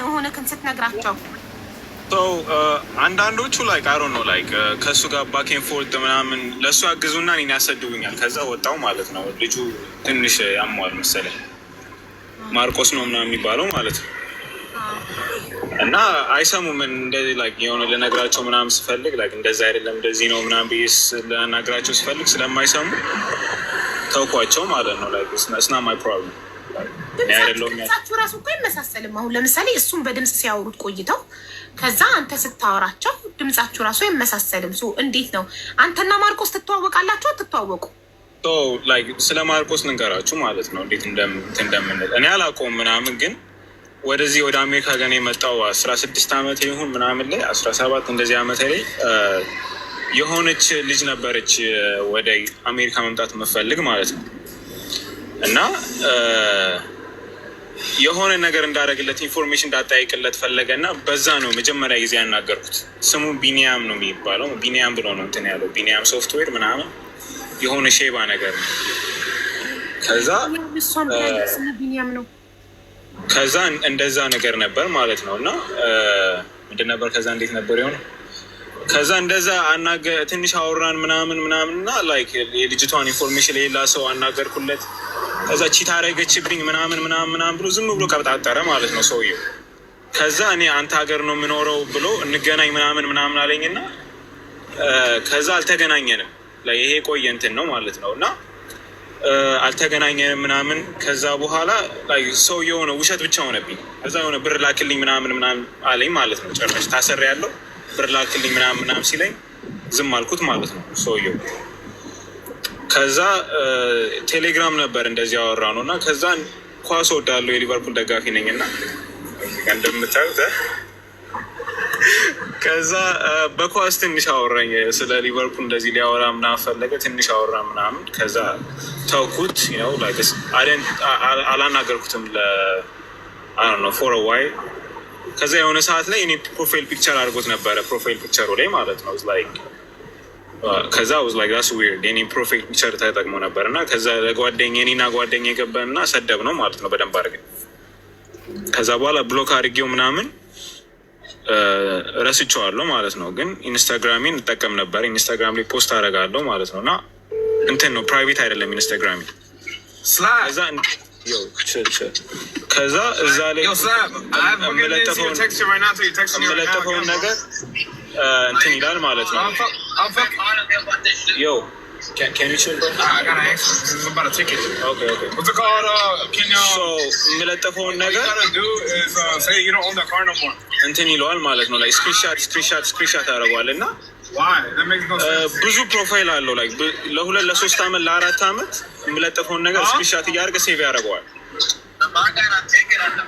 ሆነ ክንስት ነግራቸው አንዳንዶቹ ላይክ አይ ዶንት ኖ ላይክ ከእሱ ጋር ባክ ኤንድ ፎርት ምናምን ለእሱ ያግዙና እኔን ያሰድቡኛል። ከዛ ወጣው ማለት ነው። ልጁ ትንሽ ያሟል መሰለኝ ማርቆስ ነው ምናምን የሚባለው ማለት ነው። እና አይሰሙም። እንደዚህ ላይክ የሆነ ልነግራቸው ምናምን ስፈልግ ላይክ እንደዛ አይደለም እንደዚህ ነው ምናምን ብዬ ልነግራቸው ስፈልግ ስለማይሰሙ ተውኳቸው ማለት ነው። ላይክ it's not my problem። ድምጻችሁ ራሱ እኮ አይመሳሰልም። አሁን ለምሳሌ እሱም በድምጽ ሲያወሩት ቆይተው ከዛ አንተ ስታወራቸው ድምጻችሁ ራሱ አይመሳሰልም። እንዴት ነው አንተና ማርቆስ ትተዋወቃላችሁ? አትተዋወቁ? ስለ ማርቆስ ንገራችሁ ማለት ነው እንዴት እንደምንል እኔ አላውቀውም ምናምን፣ ግን ወደዚህ ወደ አሜሪካ ገና የመጣው 16 ዓመት ይሁን ምናምን ላይ 17 እንደዚህ ዓመት ላይ የሆነች ልጅ ነበረች ወደ አሜሪካ መምጣት የምፈልግ ማለት ነው። እና የሆነ ነገር እንዳደረግለት ኢንፎርሜሽን እንዳጠያይቅለት ፈለገ እና በዛ ነው መጀመሪያ ጊዜ ያናገርኩት። ስሙ ቢኒያም ነው የሚባለው። ቢኒያም ብሎ ነው እንትን ያለው ቢኒያም ሶፍትዌር ምናምን የሆነ ሼባ ነገር ነው። ከዛ እንደዛ ነገር ነበር ማለት ነው። እና ምንድን ነበር ከዛ እንዴት ነበር የሆነ ከዛ እንደዛ ትንሽ አወራን ምናምን እና ላይክ የልጅቷን ኢንፎርሜሽን የሌላ ሰው አናገርኩለት። ከዛ ቺት አደረገችብኝ ምናምን ብሎ ዝም ብሎ ቀብጣጠረ ማለት ነው ሰውየው። ከዛ እኔ አንተ ሀገር ነው የምኖረው ብሎ እንገናኝ ምናምን አለኝና ከዛ አልተገናኘንም። ይሄ ቆየ እንትን ነው ማለት ነው። እና አልተገናኘንም ምናምን። ከዛ በኋላ ሰውየው የሆነ ውሸት ብቻ ሆነብኝ። ከዛ የሆነ ብር ላክልኝ ምናምን አለኝ ማለት ነው። ጨረሽ ታሰር ያለው ብር ላክልኝ ምናምን ሲለኝ ዝም አልኩት ማለት ነው ሰውየው። ከዛ ቴሌግራም ነበር እንደዚህ ያወራ ነው። እና ከዛ ኳስ ወዳለው የሊቨርፑል ደጋፊ ነኝ እና እንደምታዩት ከዛ በኳስ ትንሽ አወራኝ ስለ ሊቨርፑል እንደዚህ ሊያወራ ምናምን ፈለገ። ትንሽ አወራ ምናምን ከዛ ተውኩት። አላናገርኩትም ፎር ዋይ። ከዛ የሆነ ሰዓት ላይ እኔ ፕሮፋይል ፒክቸር አድርጎት ነበረ ፕሮፋይል ፒክቸሩ ላይ ማለት ነው። ከዛ ዛስ ዊርድ የኔ ፕሮፋይል ፒክቸር ተጠቅሞ ነበር። እና ከዛ የኔና ጓደኛ የገባን እና ሰደብ ነው ማለት ነው በደንብ አድርገን። ከዛ በኋላ ብሎክ አድርጌው ምናምን ረስቼዋለሁ ማለት ነው። ግን ኢንስታግራሜን እንጠቀም ነበር። ኢንስታግራም ላይ ፖስት አደርጋለሁ ማለት ነው። እና እንትን ነው ፕራይቬት አይደለም ኢንስታግራሜ። ከዛ እዛ ላይ የምለጠፈውን ነገር እንትን ይላል ማለት ነው። የምለጠፈውን ነገር እንትን ይለዋል ማለት ነው። ስክሪንሻት ያደርገዋል። እና ብዙ ፕሮፋይል አለው ለ2 ለ3 ዓመት ለ4 ዓመት የምለጠፈውን ነገር ስክሪንሻት እያደረገ ሴቭ ያደርገዋል።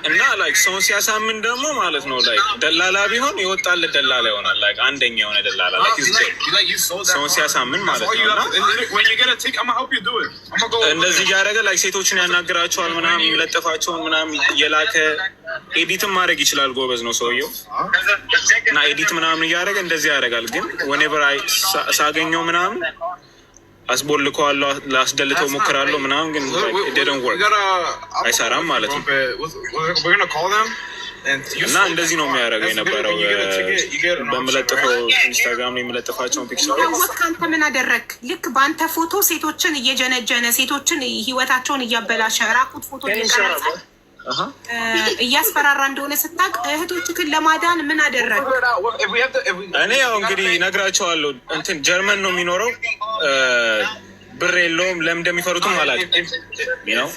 እና ሰውን ሲያሳምን ደግሞ ማለት ነው ደላላ ቢሆን ይወጣለት ደላላ ይሆናል። አንደኛ የሆነ ደላላ ሰውን ሲያሳምን ማለት ነው። እንደዚህ እያደረገ ሴቶችን ያናግራቸዋል ምናምን፣ የሚለጥፋቸውን ምናምን እየላከ ኤዲትም ማድረግ ይችላል። ጎበዝ ነው ሰውየው። እና ኤዲት ምናምን እያደረገ እንደዚህ ያደርጋል። ግን ወኔቨር ሳገኘው ምናምን አስቦልከዋለሁ፣ ላስደልተው ሞክራለሁ ምናምን፣ ግን ደደን ወርክ አይሰራም ማለት ነው። እና እንደዚህ ነው የሚያደርገው የነበረው በምለጥፈው ኢንስታግራም ላይ የምለጥፋቸውን ፒክቸሮች። አንተ ምን አደረግ? ልክ በአንተ ፎቶ ሴቶችን እየጀነጀነ ሴቶችን ህይወታቸውን እያበላሸ ራቁት ፎቶ እየቀረጸ እያስፈራራ እንደሆነ ስታቅ እህቶችህን ለማዳን ምን አደረግ? እኔ ያው እንግዲህ ነግራቸዋለሁ። እንትን ጀርመን ነው የሚኖረው፣ ብር የለውም። ለምን እንደሚፈሩትም አላውቅም ነው።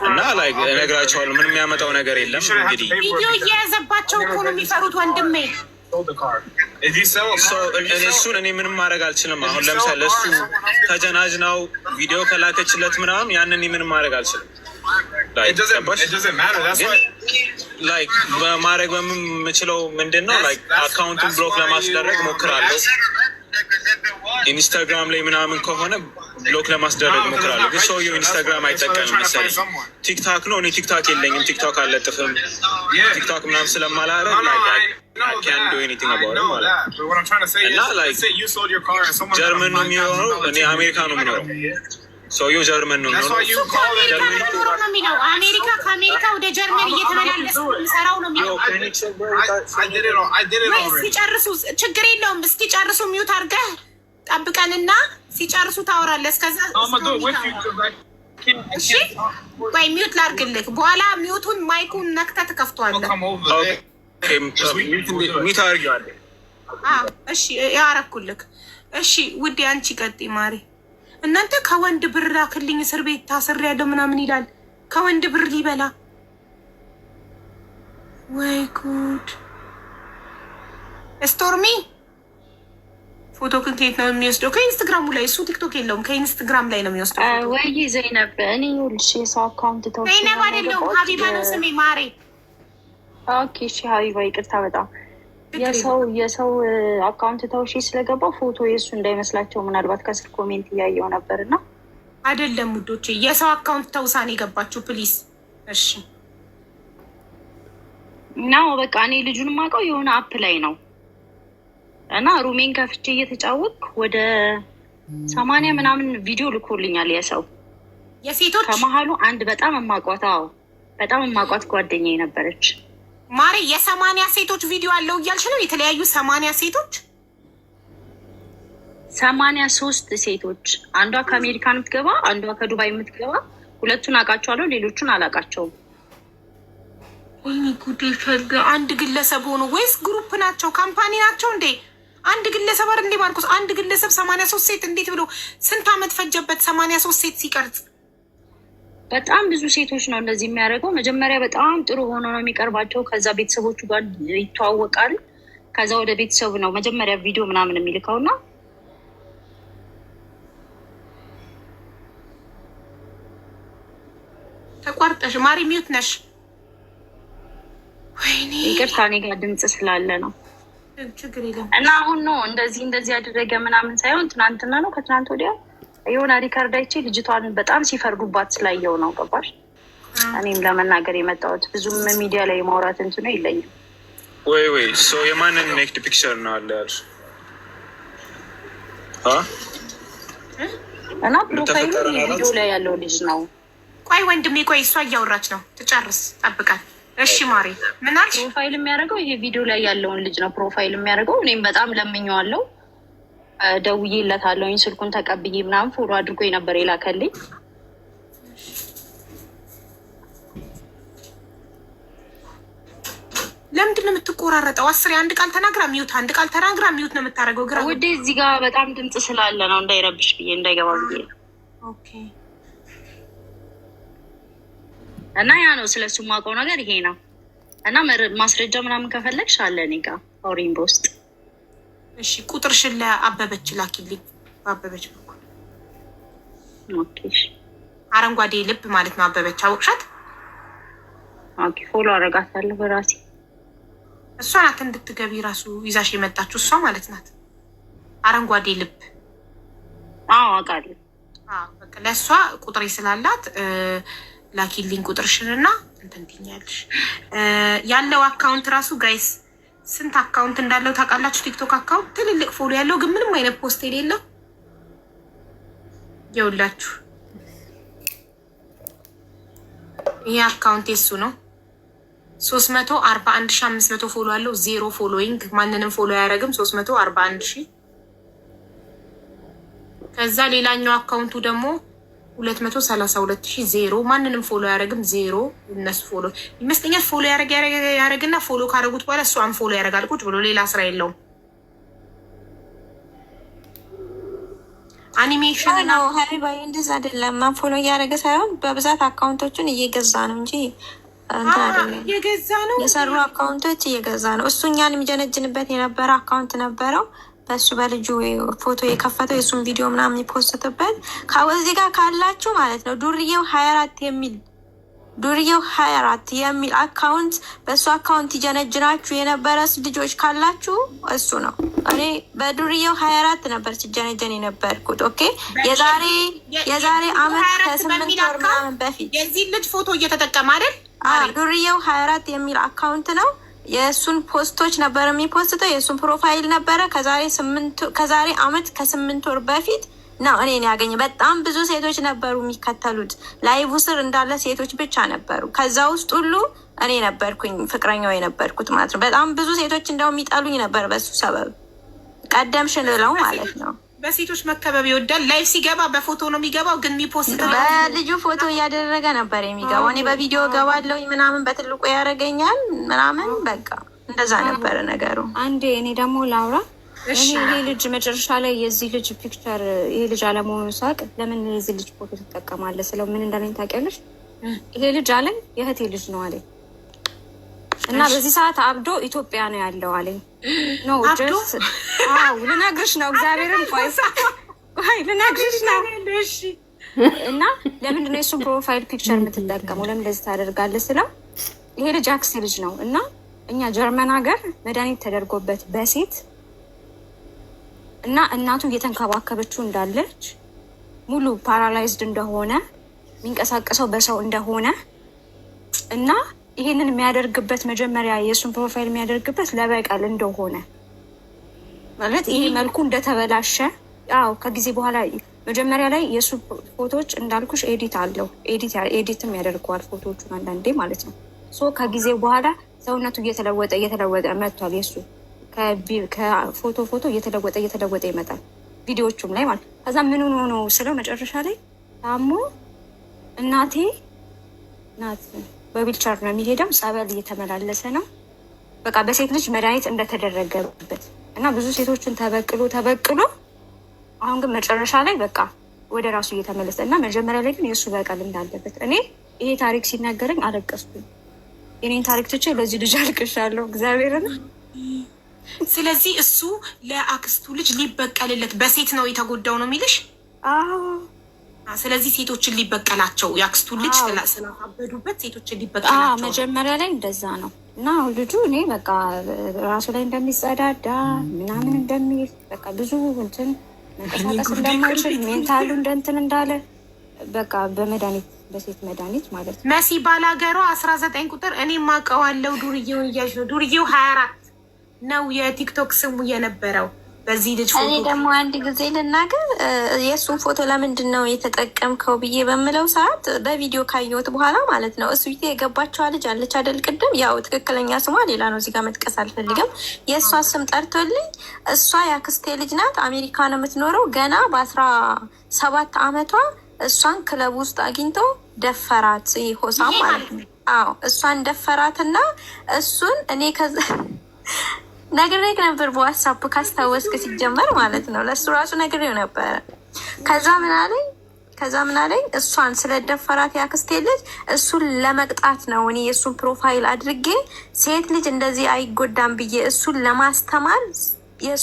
እና እነግራቸዋለሁ ምን የሚያመጣው ነገር የለም። እንግዲህ ቪዲዮ እየያዘባቸው እኮ ነው የሚፈሩት ወንድሜ። እሱን እኔ ምንም ማድረግ አልችልም። አሁን ለምሳሌ እሱ ተጀናጅናው ቪዲዮ ከላከችለት ምናምን ያንን ምንም ማድረግ አልችልም። በማድረግ በምችለው ምንድን ነው አካውንቱን ብሎክ ለማስደረግ ሞክራለሁ። ኢንስታግራም ላይ ምናምን ከሆነ ብሎክ ለማስደረግ ሞክራለሁ። ግን ሰውየው ኢንስታግራም አይጠቀምም መሰለኝ። ቲክታክ ነው። እኔ ቲክታክ የለኝም፣ ቲክታክ አልለጥፍም። ቲክታክ ምናምን ስለማላረግ can't do anything about it ማለት እና ጀርመን ነው የሚኖረው፣ እኔ አሜሪካ ነው የምኖረው። ሰውየው ጀርመን ነው የሚለው። አሜሪካ ከአሜሪካ ወደ ጀርመን እየተመላለስ ሰራው ነው የሚለው። ሲጨርሱ ችግር የለውም። እስኪጨርሱ ሚዩት አድርገህ ጠብቀንና ሲጨርሱ ታወራለህ። እስከዛ እሺ፣ ወይ ሚዩት ላድርግልህ። በኋላ ሚዩቱን ማይኩን ነክተህ ትከፍተዋለህ። ሚዩት አድርጌዋለሁ። እሺ፣ ያረኩልክ። እሺ ውዴ፣ አንቺ ቀጥይ ማሪ። እናንተ ከወንድ ብር ላክልኝ እስር ቤት ታስሬያለሁ ምናምን ይላል። ከወንድ ብር ሊበላ ወይ ጉድ! ስቶርሚ ፎቶ ግን ከየት ነው የሚወስደው? ከኢንስትግራሙ ላይ። እሱ ቲክቶክ የለውም፣ ከኢንስትግራም ላይ ነው የሚወስደው። ወይ ዘይነብ፣ እኔ ይኸውልሽ የሰው አካውንት ተው። ዘይነብ አይደለሁም፣ ሀቢባ ነው ስሜ ማሬ። ኦኬ እሺ ሀቢባ፣ ይቅርታ በጣም የሰው አካውንት ተውሽ ስለገባው ፎቶ የእሱ እንዳይመስላቸው ምናልባት ከስር ኮሜንት እያየው ነበር እና አይደለም ውዶቼ፣ የሰው አካውንት ተውሳኔ የገባችሁ ፕሊስ። እሺ ናው በቃ እኔ ልጁን ማውቀው የሆነ አፕ ላይ ነው እና ሩሜን ከፍቼ እየተጫወትኩ ወደ 80 ምናምን ቪዲዮ ልኮልኛል። የሴቶች ከመሀሉ አንድ በጣም የማውቋት ጓደኛዬ ነበረች። ማሬ 80 ሴቶች ቪዲዮ አለው እያልሽ ነው? የተለያዩ 80 ሴቶች 83 ሴቶች፣ አንዷ ከአሜሪካ የምትገባ አንዷ ከዱባይ የምትገባ። ሁለቱን አውቃቸዋለሁ፣ ሌሎቹን አላውቃቸውም። ወይኔ ጉዴ! ፈልገ አንድ ግለሰብ ሆኖ ወይስ ግሩፕ ናቸው? ካምፓኒ ናቸው እንዴ? አንድ ግለሰብ አይደል እንዴ ማርቆስ? አንድ ግለሰብ 83 ሴት እንዴት ብሎ ስንት አመት ፈጀበት? 83 ሴት ሲቀርጽ በጣም ብዙ ሴቶች ነው እንደዚህ የሚያደርገው። መጀመሪያ በጣም ጥሩ ሆኖ ነው የሚቀርባቸው። ከዛ ቤተሰቦቹ ጋር ይተዋወቃል። ከዛ ወደ ቤተሰቡ ነው መጀመሪያ ቪዲዮ ምናምን የሚልከው እና ተቋርጠሽ ማሪ ሚዩት ነሽ። ወይኔ ይቅርታ፣ እኔ ጋር ድምፅ ስላለ ነው። ችግር የለም። እና አሁን ነው እንደዚህ ያደረገ ምናምን ሳይሆን ትናንትና ነው ከትናንት ወዲያ የሆነ ሪካርድ አይቼ ልጅቷን በጣም ሲፈርዱባት ስላየው ነው። ገባሽ? እኔም ለመናገር የመጣሁት ብዙም ሚዲያ ላይ የማውራት እንትኑ የለኝም። ወይ ሶ የማንን ኔክድ ፒክቸር ነው አለ ያልሽ? እና ፕሮፋይሉ ቪዲዮ ላይ ያለው ልጅ ነው። ቆይ ወንድሜ፣ ቆይ እሷ እያወራች ነው፣ ትጨርስ፣ ጠብቃል። እሺ ማሪ፣ ምን አልሽ? ፕሮፋይል የሚያደርገው ይሄ ቪዲዮ ላይ ያለውን ልጅ ነው ፕሮፋይል የሚያደርገው። እኔም በጣም ለምኜዋለሁ፣ ደውዬለታለሁኝ፣ ስልኩን ተቀብዬ ምናምን ፎሎ አድርጎ ነበር የላከልኝ። ለምንድን ነው የምትቆራረጠው? 10 አንድ ቃል ተናግራ ሚዩት፣ አንድ ቃል ተናግራ ሚዩት ነው የምታደርገው። ግራ ውዴ፣ እዚህ ጋር በጣም ድምፅ ስላለ ነው እንዳይረብሽ ብዬ እንዳይገባ ብዬ ነው። ኦኬ። እና ያ ነው ስለሱ የማውቀው ነገር ይሄ ነው። እና ማስረጃ ምናምን ከፈለግሽ አለ እኔ ጋር ኦሪምቦ ውስጥ። እሺ ቁጥርሽን ለአበበች ላኪልኝ። በአበበች በኩል ኦኬ። አረንጓዴ ልብ ማለት ነው አበበች። አውቅሻት? ኦኬ። ፎሎ አረጋታለሁ በራሴ። እሷ ናት እንድትገቢ ራሱ ይዛሽ የመጣችው እሷ ማለት ናት። አረንጓዴ ልብ። አዎ አውቃለሁ። በቃ ለእሷ ቁጥሬ ስላላት ላኪልኝ ቁጥርሽንና እንትን ትይኛለሽ። ያለው አካውንት ራሱ ጋይስ ስንት አካውንት እንዳለው ታውቃላችሁ? ቲክቶክ አካውንት ትልልቅ ፎሎ ያለው ግን ምንም አይነት ፖስት የሌለው ይኸውላችሁ፣ ይሄ አካውንት የሱ ነው። 341,500 ፎሎ አለው። 0 ፎሎዊንግ፣ ማንንም ፎሎ አያደርግም። 341,000። ከዛ ሌላኛው አካውንቱ ደግሞ 232,000 0፣ ማንንም ፎሎ ያደረግም 0። እነሱ ፎሎ ይመስለኛል ፎሎ ያደረግና ፎሎ ካደረጉት በኋላ እሱ አንፎሎ ያደርጋል ቁጭ ብሎ፣ ሌላ ስራ የለውም። አኒሜሽን ነው ሀቢባዬ፣ እንደዛ አይደለም። አንፎሎ እያደረገ ሳይሆን በብዛት አካውንቶቹን እየገዛ ነው እንጂ እየገዛ ነው። የሰሩ አካውንቶች እየገዛ ነው። እሱ እኛን የሚጀነጅንበት የነበረ አካውንት ነበረው። በሱ በልጁ ፎቶ የከፈተው የእሱን ቪዲዮ ምናምን የሚፖስትበት ከዚህ ጋር ካላችሁ ማለት ነው። ዱርዬው 24 የሚል አካውንት በእሱ አካውንት ይጀነጅናችሁ የነበረ ልጆች ካላችሁ እሱ ነው። እኔ በዱርዬው 24 ነበር ሲጀነጀን የነበርኩት። ኦኬ የዛሬ አመት ከ8 ወር ምናምን በፊት የዚህ ልጅ ፎቶ እየተጠቀመ አይደል? ዱርዬው 24 የሚል አካውንት ነው። የእሱን ፖስቶች ነበር የሚፖስተው፣ የእሱን ፕሮፋይል ነበረ። ከዛሬ አመት ከ8 ወር በፊት ነው እኔን ያገኘ። በጣም ብዙ ሴቶች ነበሩ የሚከተሉት። ላይቭ ስር እንዳለ ሴቶች ብቻ ነበሩ። ከዛ ውስጥ ሁሉ እኔ ነበርኩኝ ፍቅረኛው የነበርኩት ማለት ነው። በጣም ብዙ ሴቶች እንደውም የሚጠሉኝ ነበር በሱ ሰበብ። ቀደምሽን ብለው ማለት ነው። በሴቶች መከበብ ይወዳል። ላይቭ ሲገባ በፎቶ ነው የሚገባው፣ ግን የሚፖስት በልጁ ፎቶ እያደረገ ነበር የሚገባው። እኔ በቪዲዮ ገባለሁ ምናምን በትልቁ ያደረገኛል ምናምን፣ በቃ እንደዛ ነበረ ነገሩ። አንዴ እኔ ደግሞ ላውራ። እኔ ይሄ ልጅ መጨረሻ ላይ የዚህ ልጅ ፒክቸር ይሄ ልጅ አለመሆኑ ሳቅ፣ ለምን የዚህ ልጅ ፎቶ ትጠቀማለህ ስለው ምን እንዳለኝ ታውቂያለሽ? ይሄ ልጅ አለኝ የእህቴ ልጅ ነው አለኝ እና በዚህ ሰዓት አብዶ ኢትዮጵያ ነው ያለው አለኝ። ኖ ጀስ ልነግርሽ ነው እግዚአብሔርን ቆይ ልነግርሽ ነው። እና ለምንድነው የሱን ፕሮፋይል ፒክቸር የምትጠቀመው ለምን እንደዚህ ታደርጋለህ ስለው ይሄ ልጅ አክስቴ ልጅ ነው እና እኛ ጀርመን ሀገር መድኃኒት ተደርጎበት በሴት እና እናቱ እየተንከባከበችው እንዳለች ሙሉ ፓራላይዝድ እንደሆነ የሚንቀሳቀሰው በሰው እንደሆነ እና ይሄንን የሚያደርግበት መጀመሪያ የእሱን ፕሮፋይል የሚያደርግበት ለበቀል እንደሆነ ማለት ይሄ መልኩ እንደተበላሸ ከጊዜ በኋላ መጀመሪያ ላይ የእሱ ፎቶዎች እንዳልኩሽ ኤዲት አለው ኤዲትም ያደርገዋል ፎቶዎቹን አንዳንዴ ማለት ነው። ሶ ከጊዜ በኋላ ሰውነቱ እየተለወጠ መጥቷል። የእሱ ከፎቶ እየተለወጠ ይመጣል ቪዲዮዎቹም ላይ ማለት። ከዛ ምን ሆኖ ስለው መጨረሻ ላይ ታሞ እናቴ ናት በዊልቸር ነው የሚሄደው፣ ጸበል እየተመላለሰ ነው። በቃ በሴት ልጅ መድኃኒት እንደተደረገበት እና ብዙ ሴቶችን ተበቅሎ አሁን ግን መጨረሻ ላይ በቃ ወደ ራሱ እየተመለሰ እና መጀመሪያ ላይ ግን የእሱ በቀል እንዳለበት እኔ ይሄ ታሪክ ሲናገረኝ አለቀስኩኝ። የኔን ታሪክ ትቼ ለዚህ ልጅ አልቅሻለሁ እግዚአብሔርን። ስለዚህ እሱ ለአክስቱ ልጅ ሊበቀልለት በሴት ነው የተጎዳው ነው የሚልሽ? ስለዚህ ሴቶችን ሊበቀላቸው የአክስቱ ልጅ ስላበዱበት ሴቶችን ሊበቀላቸው መጀመሪያ ላይ እንደዛ ነው እና ልጁ እኔ በቃ ራሱ ላይ እንደሚጸዳዳ ምናምን እንደሚል በቃ ብዙ እንትን መንቀሳቀስ እንደማይችል ሜንታሉ እንደንትን እንዳለ በቃ በሴት መድኃኒት ማለት ነው። መሲ ባላገሯ 19 ቁጥር እኔ ማቀዋለው ዱርዬውን እያሽ ነው። ዱርዬው 24 ነው የቲክቶክ ስሙ የነበረው በዚህ ልጅ ፎቶ። እኔ ደግሞ አንድ ጊዜ ልናገር የእሱን ፎቶ ለምንድን ነው የተጠቀምከው ብዬ በምለው ሰዓት በቪዲዮ ካየሁት በኋላ ማለት ነው እሱ የገባቸዋ ልጅ አለች አይደል ቅድም፣ ያው ትክክለኛ ስሟ ሌላ ነው እዚህ ጋር መጥቀስ አልፈልግም። የእሷ ስም ጠርቶልኝ እሷ የአክስቴ ልጅ ናት፣ አሜሪካ ነው የምትኖረው። ገና በ17 ዓመቷ እሷን ክለብ ውስጥ አግኝቶ ደፈራት። ሆሳ ማለት ነው። እሷን ደፈራትና እሱን እኔ ከዛ ነግሬህ ነበር በዋትሳፕ ካስታወስክ ሲጀመር ማለት ነው። ለእሱ ራሱ ነግሬው ነበረ። ከዛ ምን አለኝ እሷን ስለደፈራት ያክስቴ ልጅ እሱን ለመቅጣት ነው እኔ የእሱን ፕሮፋይል አድርጌ ሴት ልጅ እንደዚህ አይጎዳም ብዬ እሱን ለማስተማር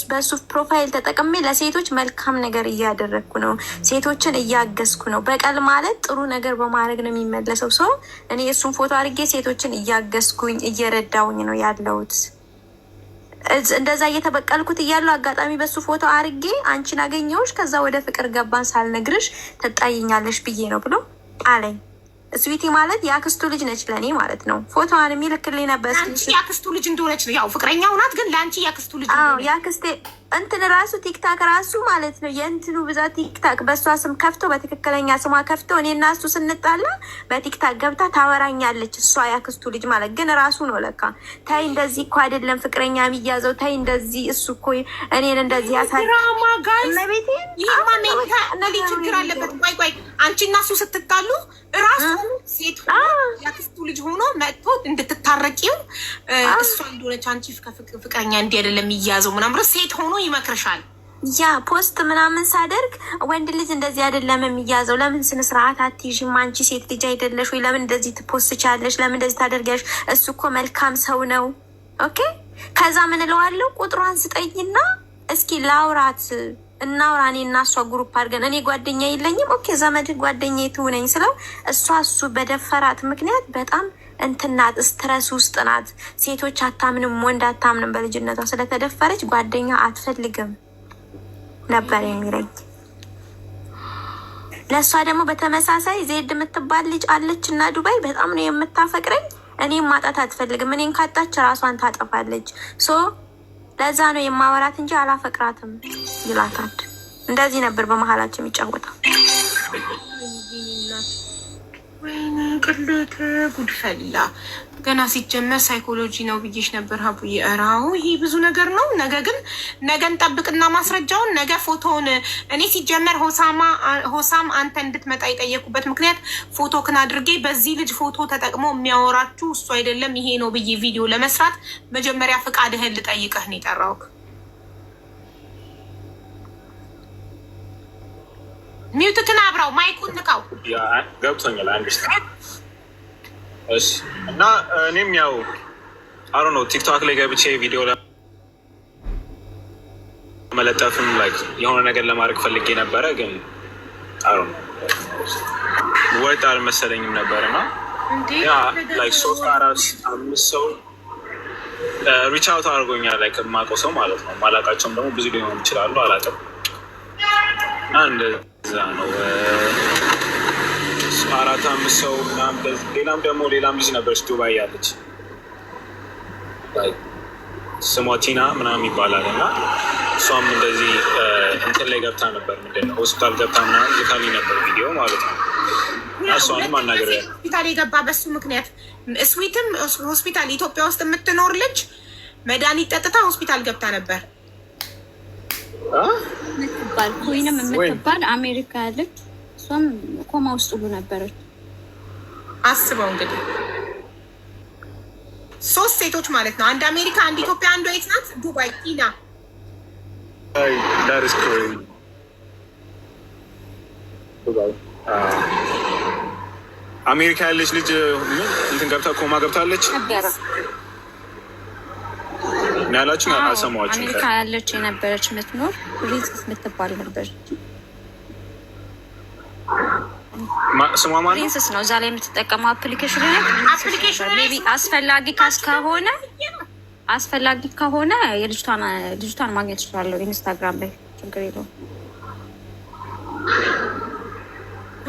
በሱ ፕሮፋይል ተጠቅሜ ለሴቶች መልካም ነገር እያደረግኩ ነው፣ ሴቶችን እያገዝኩ ነው። በቀል ማለት ጥሩ ነገር በማድረግ ነው የሚመለሰው። ሰው እኔ የእሱን ፎቶ አድርጌ ሴቶችን እያገዝኩኝ እየረዳውኝ ነው ያለሁት። እንደዛ እየተበቀልኩት እያለው አጋጣሚ በሱ ፎቶ አርጌ አንቺን አገኘሁሽ፣ ከዛ ወደ ፍቅር ገባን ሳልነግርሽ ትጣይኛለሽ ብዬ ነው ብሎ አለኝ። ስዊቲ ማለት የአክስቱ ልጅ ነች ለእኔ ማለት ነው። ፎቶዋን የሚልክልኝ ነበር። አንቺ የአክስቱ ልጅ እንደሆነች ነው ያው ፍቅረኛው ናት፣ ግን ለአንቺ የአክስቱ ልጅ የአክስቴ እንትን ራሱ ቲክታክ ራሱ ማለት ነው የእንትኑ ብዛት ቲክታክ በእሷ ስም ከፍቶ በትክክለኛ ስሟ ከፍቶ እኔ እና እሱ ስንጣላ በቲክታክ ገብታ ታወራኛለች። እሷ የአክስቱ ልጅ ማለት ግን ራሱ ነው ለካ። ታይ እንደዚህ እኮ አይደለም ፍቅረኛ የሚያዘው፣ ታይ እንደዚህ እሱ እኮ እኔን እንደዚህ ድራማ ጋይስ። ይህማ ሜንታሊ ችግር አለበት። ቆይ አንቺ እና እሱ ስትጣሉ ራሱ ሴት የአክስቱ ልጅ ሆኖ መጥቶ እንድትታረቂው እሷ እንደሆነች አንቺ ፍቅረኛ እንዲህ አይደለም የሚያዘው ምናምን ሴት ሆኖ ይመክርሻል። ያ ፖስት ምናምን ሳደርግ ወንድ ልጅ እንደዚህ አይደለም የሚያዘው፣ ለምን ስነ ስርዓት አትይዥም? አንቺ ሴት ልጅ አይደለሽ ወይ? ለምን እንደዚህ ትፖስቻለሽ? ለምን እንደዚህ ታደርጊያለሽ? እሱ እኮ መልካም ሰው ነው። ኦኬ ከዛ ምን እለዋለሁ? ቁጥሯን ስጠይና እስኪ ላውራት እናውራ፣ እኔ እና እሷ ግሩፕ አድርገን፣ እኔ ጓደኛ የለኝም። ኦኬ ዘመድ ጓደኛ ትሁነኝ ስለው እሱ በደፈራት ምክንያት በጣም እንትናት ስትረስ ውስጥ ናት። ሴቶች አታምንም፣ ወንድ አታምንም። በልጅነቷ ስለተደፈረች ጓደኛ አትፈልግም ነበር የሚለኝ። ለእሷ ደግሞ በተመሳሳይ ዜድ የምትባል ልጅ አለች እና ዱባይ በጣም ነው የምታፈቅረኝ። እኔም ማጣት አትፈልግም። እኔን ካጣች ራሷን ታጠፋለች። ሶ ለዛ ነው የማወራት እንጂ አላፈቅራትም ይላታል። እንደዚህ ነበር በመሀላቸው የሚጫወተው። ወይኔ ቅሌት ጉድፈላ። ገና ሲጀመር ሳይኮሎጂ ነው ብዬሽ ነበር ሀቡዬ። እራው ይሄ ብዙ ነገር ነው። ነገ እንጠብቅና ማስረጃውን ነገ ፎቶውን እኔ ሲጀመር ሆሳም አንተ እንድትመጣ የጠየቁበት ምክንያት ፎቶክን አድርጌ በዚህ ልጅ ፎቶ ተጠቅሞ የሚያወራችሁ እሱ አይደለም ይሄ ነው ብዬ ቪዲዮ ለመስራት መጀመሪያ ፍቃድህን ልጠይቅህ ነው የጠራሁት። ሚውትክን አብራው ማይኩን ንካው። ገብቶኛል። እሺ እና እኔም ያው አሮ ነው ቲክቶክ ላይ ገብቼ ቪዲዮ ለመለጠፍም ላይክ የሆነ ነገር ለማድረግ ፈልጌ ነበረ፣ ግን አሮ ነው ወጥ አልመሰለኝም ነበርና ያ ላይክ 3 4 5 ሰው ሪች አውት አድርጎኛል። ላይክ የማውቀው ሰው ማለት ነው። ማላውቃቸውም ደግሞ ብዙ ሊሆኑ ይችላሉ፣ አላውቅም። አንድ እዛ ነው 4 5 ሰው ምናምን። ሌላም ልጅ ነበረች ዱባይ ያለች ስሟ ቲና ምናምን ይባላል እና እሷም እንደዚህ እንትን ላይ ገብታ ነበር፣ ምንድን ነው ሆስፒታል ገብታ ምናምን ልካልኝ ነበር ቪዲዮ ማለት ነው። እሷንም አናገር ሆስፒታል የገባ በሱ ምክንያት ስዊትም ሆስፒታል ኢትዮጵያ ውስጥ የምትኖር ልጅ መድኃኒት ጠጥታ ሆስፒታል ገብታ ነበር። ምትባል ኮይንም የምትባል አሜሪካ ያለች እሷም ኮማ ውስጥ ሁሉ ነበረች። አስበው እንግዲህ 3 ሴቶች ማለት ነው። አንድ አሜሪካ፣ አንድ ኢትዮጵያ፣ አንዷ የት ናት? ዱባይ ቲና። አሜሪካ ያለች ልጅ እንትን ገብታ ኮማ ገብታለች ያላችሁ አልሰማኋችሁም። አሜሪካ ያለች የነበረች የምትኖር ሪዝስ የምትባል ነበረች። ስሟ ማለት ፕሪንሰስ ነው። እዛ ላይ የምትጠቀመው አፕሊኬሽን ላይ ሜቢ አስፈላጊ ከሆነ የልጅቷን ማግኘት እችላለሁ ኢንስታግራም ላይ፣ ችግር የለውም።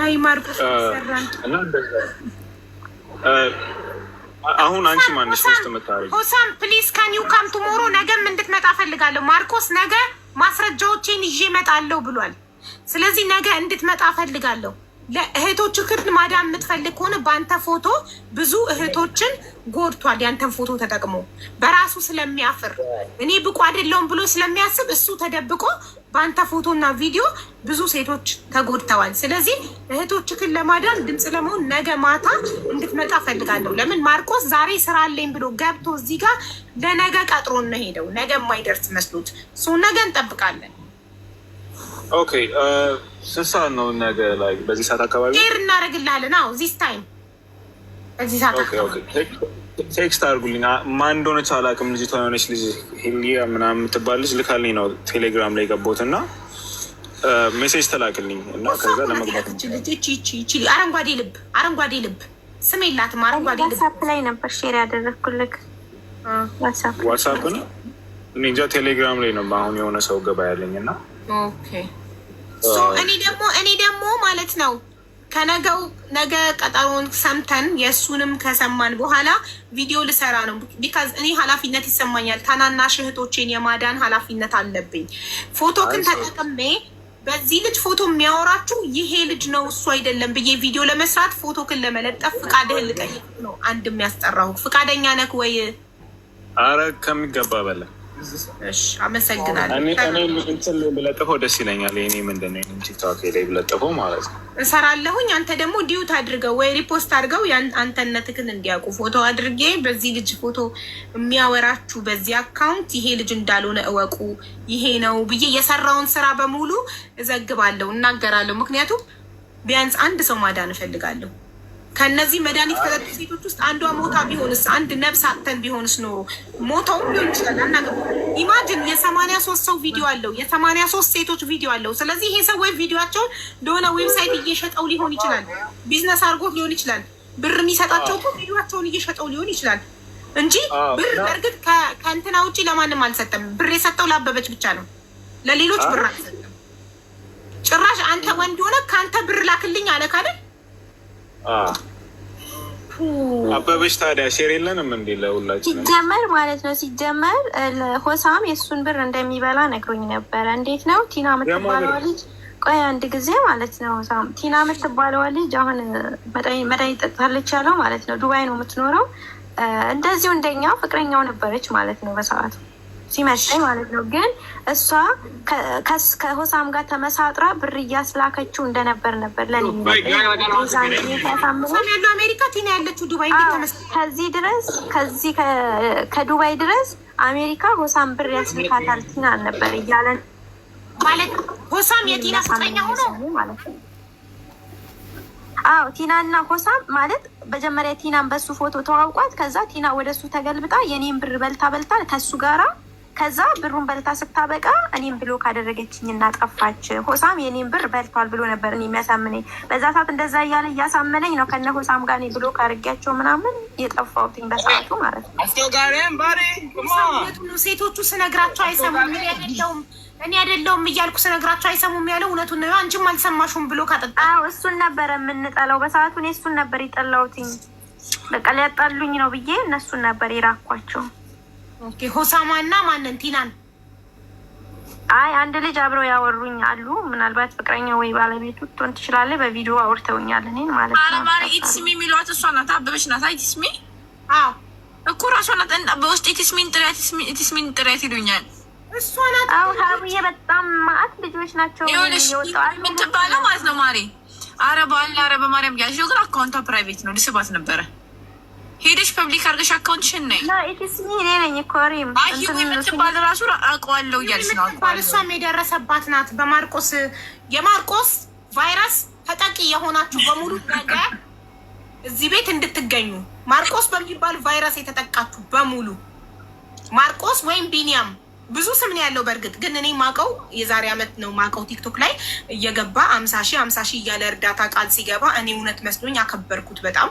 አይ ማርቆስ ሰራን እና አሁን አንቺ ማንሽ ውስጥ መታረግ ሆሳም ፕሊዝ ካን ዩ ካም ቱሞሮ። ነገም እንድትመጣ ፈልጋለሁ። ማርቆስ ነገ ማስረጃዎቼን ይዤ እመጣለሁ ብሏል። ስለዚህ ነገ እንድትመጣ ፈልጋለሁ። ለእህቶች ክፍል ማዳም የምትፈልግ ከሆነ በአንተ ፎቶ ብዙ እህቶችን ጎድቷል። ያንተን ፎቶ ተጠቅሞ በራሱ ስለሚያፍር እኔ ብቁ አይደለሁም ብሎ ስለሚያስብ እሱ ተደብቆ በአንተ ፎቶና ቪዲዮ ብዙ ሴቶች ተጎድተዋል። ስለዚህ እህቶች ክፍል ለማዳን ድምፅ ለመሆን ነገ ማታ እንድትመጣ ፈልጋለሁ። ለምን ማርቆስ ዛሬ ስራ አለኝ ብሎ ገብቶ እዚህ ጋር ለነገ ቀጥሮ ነው ሄደው ነገ የማይደርስ መስሎት ነገ እንጠብቃለን። ኦኬ ስንት ሰዓት ነው ነገ? ላይ በዚህ ሰዓት አካባቢ ሼር እናደርግልሃለን። አዎ ዚስ ታይም በዚህ ሰዓት አካባቢ ቴክስት አድርጉልኝ። ማን እንደሆነች አላውቅም። ልጅቷ የሆነች ልጅ ሄሊያ ምናምን የምትባል ልጅ ልካልኝ ነው ቴሌግራም ላይ ገቦት እና ሜሴጅ ተላክልኝ እና ከዛ ለመግባት ይችል አረንጓዴ ልብ ስም የላትም። አረንጓዴ ልብ ዋትሳፕ ላይ ነበር ሼር ያደረግኩልክ። ዋትሳፕ ነው እኔ እንጃ። ቴሌግራም ላይ ነው አሁን የሆነ ሰው ገባ ያለኝ እና ኦኬ እኔ ደግሞ ማለት ነው ከነገው ነገ ቀጠሮን ሰምተን የእሱንም ከሰማን በኋላ ቪዲዮ ልሰራ ነው። ቢካዝ እኔ ኃላፊነት ይሰማኛል። ታናናሽ እህቶቼን የማዳን ኃላፊነት አለብኝ። ፎቶክን ተጠቅሜ በዚህ ልጅ ፎቶ የሚያወራችሁ ይሄ ልጅ ነው እሱ አይደለም ብዬ ቪዲዮ ለመስራት ፎቶክን ለመለጠፍ ፍቃድህን ልጠይቅ ነው። አንድ የሚያስጠራሁ ፍቃደኛ ነክ ወይ? አረ ከሚገባ በላይ። እሺ አመሰግናለሁ። እኔ እንትን ብለጥፈው ደስ ይለኛል። እኔ ምንድን ነው ቲክቶክ ላይ ብለጥፈው ማለት ነው እሰራለሁኝ። አንተ ደግሞ ዲዩት አድርገው ወይ ሪፖስት አድርገው አንተነትህን እንዲያውቁ ፎቶ አድርጌ በዚህ ልጅ ፎቶ የሚያወራችሁ በዚህ አካውንት ይሄ ልጅ እንዳልሆነ እወቁ፣ ይሄ ነው ብዬ የሰራውን ስራ በሙሉ እዘግባለሁ፣ እናገራለሁ። ምክንያቱም ቢያንስ አንድ ሰው ማዳን እፈልጋለሁ። ከነዚህ መድኃኒት ከጠጡ ሴቶች ውስጥ አንዷ ሞታ ቢሆንስ፣ አንድ ነብስ አጥተን ቢሆንስ ኖሮ ሞተውም ሊሆን ይችላል። አናገባ ኢማጅን የ83 ሰው ቪዲዮ አለው፣ የ83 ሴቶች ቪዲዮ አለው። ስለዚህ ይሄ ሰው ወይ ቪዲዮቸውን ለሆነ ዌብሳይት እየሸጠው ሊሆን ይችላል፣ ቢዝነስ አድርጎት ሊሆን ይችላል። ብር የሚሰጣቸው እኮ ቪዲዮቸውን እየሸጠው ሊሆን ይችላል እንጂ ብር በእርግጥ ከእንትና ውጭ ለማንም አልሰጠም። ብር የሰጠው ላበበች ብቻ ነው፣ ለሌሎች ብር አልሰጠም። ጭራሽ አንተ ወንድ ሆነ ከአንተ ብር ላክልኝ አለ ካለ አበበች ታዲያ ሼር የለንም እንዴ? ለሁላችን ሲጀመር ማለት ነው። ሲጀመር ሆሳም የእሱን ብር እንደሚበላ ነግሮኝ ነበረ። እንዴት ነው ቲና የምትባለዋ ልጅ? ቆይ አንድ ጊዜ ማለት ነው። ሆሳም ቲና የምትባለዋ ልጅ አሁን መድኃኒት ጠጥታለች ያለው ማለት ነው። ዱባይ ነው የምትኖረው። እንደዚሁ እንደኛ ፍቅረኛው ነበረች ማለት ነው በሰዓቱ ሲመጣኝ ማለት ነው። ግን እሷ ከሆሳም ጋር ተመሳጥራ ብር እያስላከችው እንደነበር ነበር ለኔ አሜሪካ ቲና ያለችው ዱባይ ከዚህ ድረስ ከዱባይ ድረስ አሜሪካ ሆሳም ብር ያስልካታል ቲና ነበር እያለን ማለት ሆሳም የቲና ፍቅረኛ ሆኖ ማለት ነው። አዎ ቲና እና ሆሳም ማለት መጀመሪያ ቲናን በሱ ፎቶ ተዋውቋት፣ ከዛ ቲና ወደ እሱ ተገልብጣ የኔን ብር በልታ ከሱ ጋራ ከዛ ብሩን በልታ ስታበቃ እኔም ብሎ ካደረገችኝ እና ጠፋች። ሆሳም የኔን ብር በልቷል ብሎ ነበር እኔ የሚያሳምነኝ። በዛ ሰዓት እንደዛ እያለ እያሳመነኝ ነው ከነ ሆሳም ጋር እኔ ብሎ ካርጊያቸው ምናምን የጠፋሁትኝ በሰዓቱ ማለት ነው። ሴቶቹ ስነግራቸው አይሰሙም። እኔ አይደለሁም እያልኩ ስነግራቸው አይሰሙም ያለው እውነቱን ነው። አንቺም አልሰማሽም ብሎ ካጠጣ እሱን ነበረ የምንጠላው በሰዓቱ። እኔ እሱን ነበር የጠላሁትኝ። በቃ ሊያጣሉኝ ነው ብዬ እነሱን ነበር የራኳቸው። ኦኬ ሆሳማና ማንን? ቲናን? አይ አንድ ልጅ አብረው ያወሩኝ አሉ። ምናልባት ፍቅረኛ ወይ ባለቤቱ ትሆን ትችላለች። በቪዲዮ አውርተውኛል እኔን ማለት ነው። አለማሪ ኢትስሚ የሚሏት እሷ ናት። አበበች ናት። አይ ኢትስሚ እኮ ራሷ ናት። በውስጥ ኢትስሚን ጥሪያት ይሉኛል። እሷ ናት። አዎ ሀብዬ በጣም ማአት ልጆች ናቸው ይወጣሉ የምትባለው ማለት ነው። ማሪ አረ በማርያም ያልሽ ግን አካውንቷ ፕራይቬት ነው። ልስባት ነበረ ሄደሽ ፐብሊክ አድርገሽ አካውንትሽን ነይ። ኢትስሚ እኔ ነኝ እኮ ሪም የምትባል ራሱ አውቀዋለሁ እያልሽ ነው። እሷም የደረሰባት ናት። በማርቆስ የማርቆስ ቫይረስ ተጠቂ የሆናችሁ በሙሉ ነገ እዚህ ቤት እንድትገኙ። ማርቆስ በሚባል ቫይረስ የተጠቃችሁ በሙሉ ማርቆስ ወይም ቢኒያም ብዙ ስም ነው ያለው። በእርግጥ ግን እኔ ማቀው የዛሬ አመት ነው ማቀው ቲክቶክ ላይ እየገባ 50 ሺህ እያለ እርዳታ ቃል ሲገባ እኔ እውነት መስሎኝ አከበርኩት በጣም።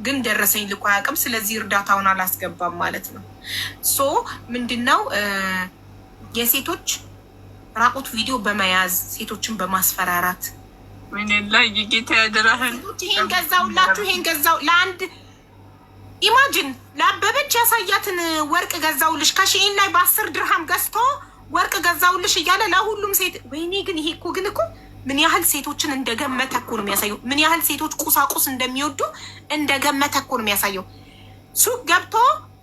ግን ደረሰኝ ልኮ አያውቅም። ስለዚህ እርዳታውን አላስገባም ማለት ነው። ሶ ምንድነው የሴቶች ራቁት ቪዲዮ በመያዝ ሴቶችን በማስፈራራት ምን ላይ ጌታ ያደራህን ይሄን ገዛውላችሁ ይሄን ገዛው ለአንድ ኢማጂን ለአበበች ያሳያትን ወርቅ ገዛውልሽ ከሺኢን ላይ በ10 ድርሃም ገዝቶ ወርቅ ገዛውልሽ እያለ ለሁሉም ሴት። ወይኔ ግን ይሄ እኮ ምን ያህል ሴቶችን እንደገመተ እኮ ነው የሚያሳየው። ምን ያህል ሴቶች ቁሳቁስ እንደሚወዱ እንደገመተ እኮ ነው የሚያሳየው። ሱቅ ገብቶ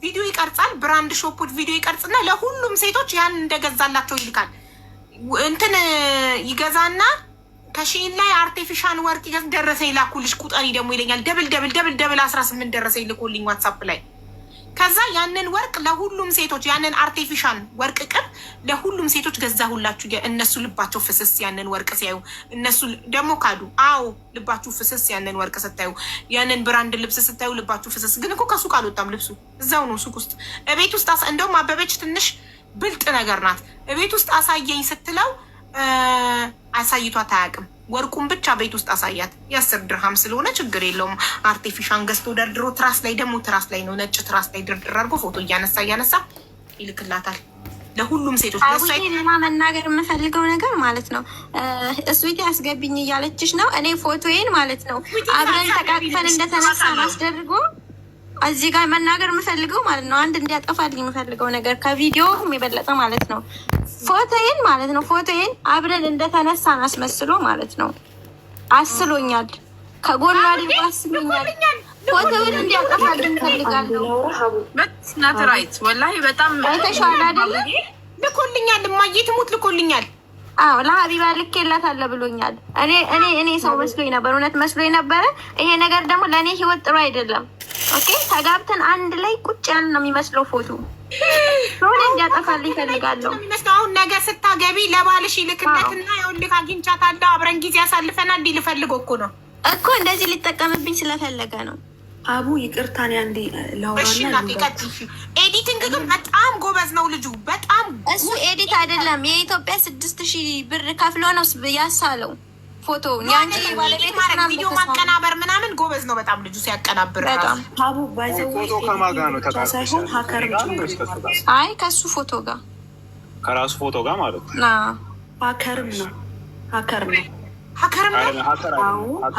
ቪዲዮ ይቀርጻል። ብራንድ ሾፖች ቪዲዮ ይቀርጽና ለሁሉም ሴቶች ያን እንደገዛላቸው ይልካል። እንትን ይገዛና ከሺኢን ላይ አርቲፊሻል ወርቅ ደረሰኝ ላኩልሽ ቁጠሪ ደግሞ ይለኛል። ደብል 18 ደረሰኝ ልኮልኝ ዋትሳፕ ላይ። ከዛ ያንን ወርቅ ለሁሉም ሴቶች ያንን አርቲፊሻል ወርቅ ቅብ ለሁሉም ሴቶች ገዛሁላችሁ። እነሱ ልባቸው ፍስስ ያንን ወርቅ ሲያዩ እነሱ ደግሞ ካዱ። አዎ ልባችሁ ፍስስ ያንን ወርቅ ስታዩ፣ ያንን ብራንድ ልብስ ስታዩ ልባችሁ ፍስስ። ግን እኮ ከሱቅ አልወጣም ልብሱ እዛው ነው ሱቅ ውስጥ። እቤት ውስጥ እንደውም አበበች ትንሽ ብልጥ ነገር ናት። እቤት ውስጥ አሳየኝ ስትለው አሳይቷት አያውቅም። ወርቁን ብቻ ቤት ውስጥ አሳያት። የ10 ድርሃም ስለሆነ ችግር የለውም። አርቲፊሻል ገዝቶ ደርድሮ ትራስ ላይ ደግሞ ትራስ ላይ ነው ነጭ ትራስ ላይ ድርድር አድርጎ ፎቶ እያነሳ ይልክላታል ለሁሉም ሴቶች። ሌላ መናገር የምፈልገው ነገር ማለት ነው እስዊቴ አስገብኝ እያለችሽ ነው። እኔ ፎቶዬን ማለት ነው አብረን ተቃቅፈን እንደተነሳ አስደርጎ እዚህ ጋር መናገር የምፈልገው ማለት ነው አንድ እንዲያጠፋልኝ የምፈልገው ነገር ከቪዲዮ የበለጠ ማለት ነው ፎቶዬን ማለት ነው ፎቶዬን አብረን እንደተነሳን አስመስሎ ማለት ነው አስሎኛል። ከጎኗ ሊባ አስሎኛል። ፎቶውን እንዲያጠፋልኝ ፈልጋለሁ። በትናት ራይት ወላሂ በጣም አይተሻል አይደል? ልኮልኛል። እማዬ ትሙት ልኮልኛል። አዎ ለሀቢባ ልኬላታለሁ ብሎኛል። እኔ ሰው መስሎኝ ነበር፣ እውነት መስሎኝ ነበረ። ይሄ ነገር ደግሞ ለእኔ ህይወት ጥሩ አይደለም። ኦኬ ተጋብተን አንድ ላይ ቁጭ ያን ነው የሚመስለው ፎቶ ሆነ እንዲያጠፋልኝ እፈልጋለሁ። አሁን ነገ ስታገቢ ለባልሽ ይልክለትና ይኸውልህ አግኝቻታለሁ አብረን ጊዜ ያሳልፈናል እንዲህ ልፈልገው እኮ እንደዚህ ሊጠቀምብኝ ስለፈለገ ነው። አቡ ይቅርታን ያንዴ ላውራና ኤዲቲንግ ግን በጣም ጎበዝ ነው ልጁ። በጣም እሱ ኤዲት አይደለም የኢትዮጵያ 6000 ብር ከፍሎ ነው ያሳለው ፎቶ ያንቺ ባለቤት ቪዲዮ ማቀናበር ምናምን ጎበዝ ነው በጣም ልጁ ሲያቀናብር። በጣም አቡ ባይዘው ፎቶ ከማን ጋር ነው ሳይሆን ሀከር አይ ከሱ ፎቶ ጋር ከራሱ ፎቶ ጋር ማለት ነው። ሀከርም ነው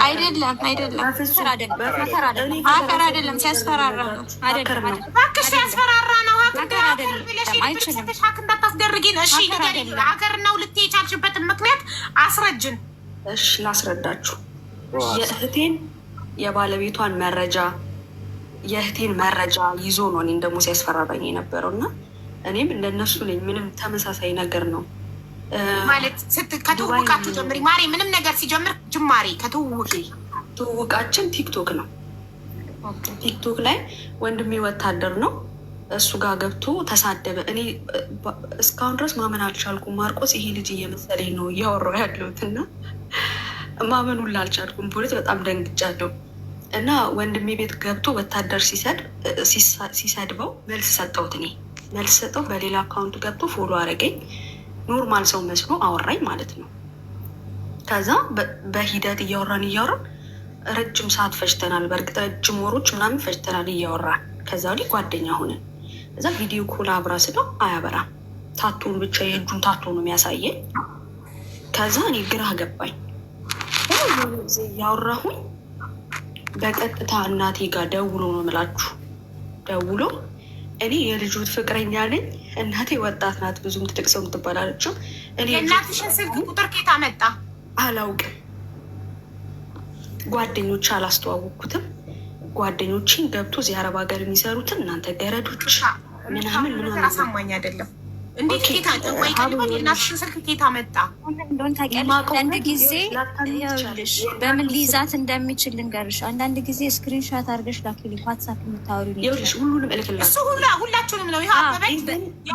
አይደለም ሀከር አይደለም፣ ሲያስፈራራ ነው። እባክሽ ሲያስፈራራ ነው። ሀክ እንዳታስደርጊን። እሺ ሀከር ነው ልትይ የቻልሽበትን ምክንያት አስረጅን። እሺ ላስረዳችሁ። የእህቴን የባለቤቷን መረጃ ይዞ ነው እኔን ደግሞ ሲያስፈራራኝ የነበረው እና እኔም እንደነሱ ነኝ። ምንም ተመሳሳይ ነገር ነው ማለት ከትውውቃችሁ ጀምሪ ማሬ። ምንም ነገር ሲጀምር ጅማሬ ትውውቃችን ቲክቶክ ነው። ቲክቶክ ላይ ወንድሜ ወታደር ነው፣ እሱ ጋር ገብቶ ተሳደበ። እኔ እስካሁን ድረስ ማመን አልቻልኩም። ማርቆስ ይሄ ልጅ እየመሰለኝ ነው እያወራሁ ያለሁት እና ማመን ሁላ አልቻልኩም። ፖሊስ በጣም ደንግጫለሁ። እና ወንድሜ ቤት ገብቶ ወታደር ሲሰድበው መልስ ሰጠሁት። እኔ መልስ ሰጠው። በሌላ አካውንቱ ገብቶ ፎሎ አረገኝ። ኖርማል ሰው መስሎ አወራኝ ማለት ነው። ከዛ በሂደት እያወራን ረጅም ሰዓት ፈጅተናል። በእርግጥ ረጅም ወሮች ምናምን ፈጅተናል እያወራን። ከዛ ወዲህ ጓደኛ ሆነን እዛ ቪዲዮ ኮል አብራ ስለው አያበራም። ታቶን ብቻ የእጁን ታቶ ነው የሚያሳየኝ። ከዛ እኔ ግራ ገባኝ። ጊዜ እያወራሁኝ በቀጥታ እናቴ ጋር ደውሎ ነው የምላችሁ። ደውሎ እኔ የልጁት ፍቅረኛ ነኝ። እናቴ ወጣት ናት፣ ብዙም ትልቅ ሰው የምትባላለችው። እኔ የእናትሽን ስልክ ቁጥር ኬታ መጣ አላውቅም። ጓደኞች አላስተዋወቅኩትም። ጓደኞችን ገብቶ እዚህ አረብ ሀገር የሚሰሩትን እናንተ ገረዶች ምናምን አሳማኝ አይደለም። እንዴት ኬታ ወይ ከሊሆን የእናትሽን ስልክ ኬታ መጣ እንደሆን ታውቂያለሽ። አንድ ጊዜ ይኸውልሽ በምን ሊይዛት እንደሚችል ልንገርሽ። አንዳንድ ጊዜ ስክሪንሻት አድርገሽ ላኪልኝ ዋትሳፕ የምታወሪ ይኸውልሽ፣ ሁሉንም እልክላችሁ። እሱ ሁላችሁንም ነው። ይሄ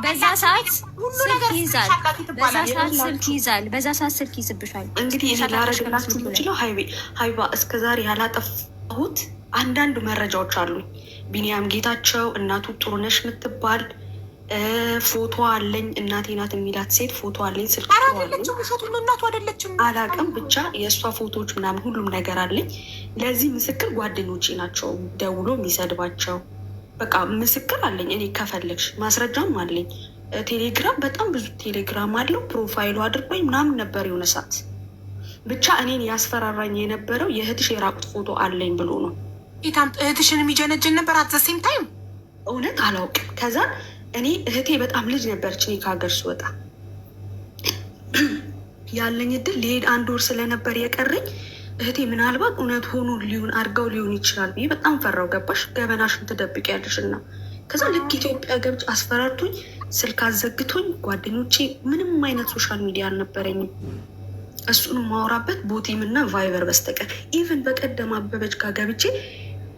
በዛ ሰዓት ስልክ ይይዛል፣ በዛ ሰዓት ስልክ ይዝብሻል። እንግዲህ እኔ ላረግላችሁ የምችለው ሀይባ እስከዛሬ ያላጠፋሁት አንዳንድ መረጃዎች አሉኝ። ቢኒያም ጌታቸው እናቱ ጥሩነሽ የምትባል ፎቶ አለኝ። እናቴ ናት የሚላት ሴት ፎቶ አለኝ። ስልክ እናቱ አይደለችም አላውቅም፣ ብቻ የእሷ ፎቶዎች ምናምን ሁሉም ነገር አለኝ። ለዚህ ምስክር ጓደኞቼ ናቸው ደውሎ የሚሰድባቸው። በቃ ምስክር አለኝ። እኔ ከፈለግሽ ማስረጃም አለኝ። ቴሌግራም በጣም ብዙ ቴሌግራም አለው። ፕሮፋይሉ አድርጎኝ ምናምን ነበር የሆነ ሰዓት። ብቻ እኔን ያስፈራራኝ የነበረው የእህትሽ የራቁት ፎቶ አለኝ ብሎ ነው። እህትሽን የሚጀነጅን ነበር አዘሴም ታይም እውነት አላውቅም። ከዛ እኔ እህቴ በጣም ልጅ ነበረች። እኔ ከሀገር ስወጣ ያለኝ እድል ሊሄድ 1 ወር ስለነበር የቀረኝ እህቴ ምናልባት እውነት ሆኖ አድርገው ሊሆን ይችላል ብዬ በጣም ፈራው። ገባሽ? ገበናሽን ትደብቂያለሽ እና ከዛ ልክ ኢትዮጵያ ገብቼ አስፈራርቶኝ ስልክ አዘግቶኝ ጓደኞቼ ምንም አይነት ሶሻል ሚዲያ አልነበረኝም እሱን ማውራበት ቦቲም እና ቫይበር በስተቀር። ኢቨን በቀደም አበበች ጋር ገብቼ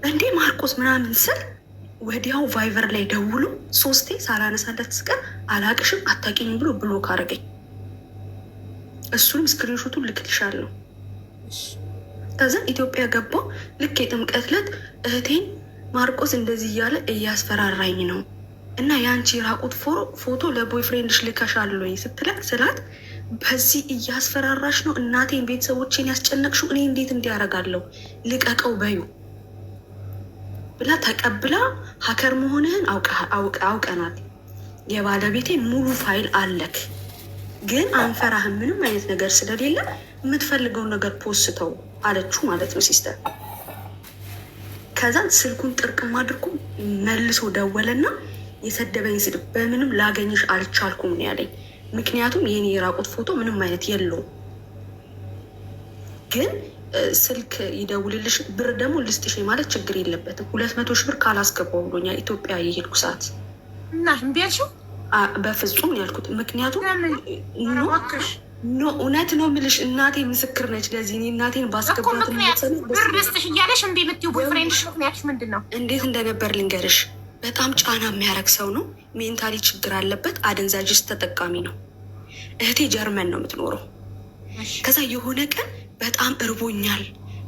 እንዴ ማርቆስ ምናምን ስል ወዲያው ቫይቨር ላይ ደውሎ 3 ሳላነሳለት ስቀር አላቅሽም አታውቂኝም ብሎ ብሎክ አደረገኝ። እሱንም ስክሪንሾቱን ልክልሻለሁ። ከዛ ኢትዮጵያ ገባው። ልክ የጥምቀት ዕለት እህቴን ማርቆስ እንደዚህ እያለ እያስፈራራኝ ነው እና የአንቺ ራቁት ፎቶ ለቦይፍሬንድሽ ልከሻል ወይ ስላት በዚህ እያስፈራራሽ ነው እናቴን ቤተሰቦቼን ያስጨነቅሽው፣ እኔ እንዴት እንዲያረጋለሁ ልቀቀው በዩ ብላ ተቀብላ ሀከር መሆንህን አውቀናል፣ የባለቤቴን ሙሉ ፋይል አለክ፣ ግን አንፈራህም፣ ምንም አይነት ነገር ስለሌለ የምትፈልገውን ነገር ፖስተው አለችው ማለት ነው ሲስተር። ከዛን ስልኩን ጥርቅም አድርጎ መልሶ ደወለና የሰደበኝ ስድብ በምንም ላገኝሽ አልቻልኩም ነው ያለኝ። ምክንያቱም የኔ የራቁት ፎቶ ምንም አይነት የለውም፣ ግን ስልክ ይደውልልሽ ብር ደግሞ ልስጥሽ ማለት ችግር የለበትም 200 ሺህ ብር ካላስገባው ብሎኛል። ኢትዮጵያ የሄድኩ ሰዓት እና እምቢ አልሽው? በፍጹም ያልኩት ምክንያቱም እውነት ነው የምልሽ፣ እናቴ ምስክር ነች ለዚህ። እኔ እናቴን ባስገባት ብር ልስጥሽ እያለሽ እምቢ የምትይው ቦይፍሬንድሽ ምክንያትሽ ምንድን ነው? እንዴት እንደነበር ልንገርሽ። በጣም ጫና የሚያደርግ ሰው ነው። ሜንታሊ ችግር አለበት። አደንዛዥ ተጠቃሚ ነው። እህቴ ጀርመን ነው የምትኖረው። ከዛ የሆነ ቀን በጣም እርቦኛል፣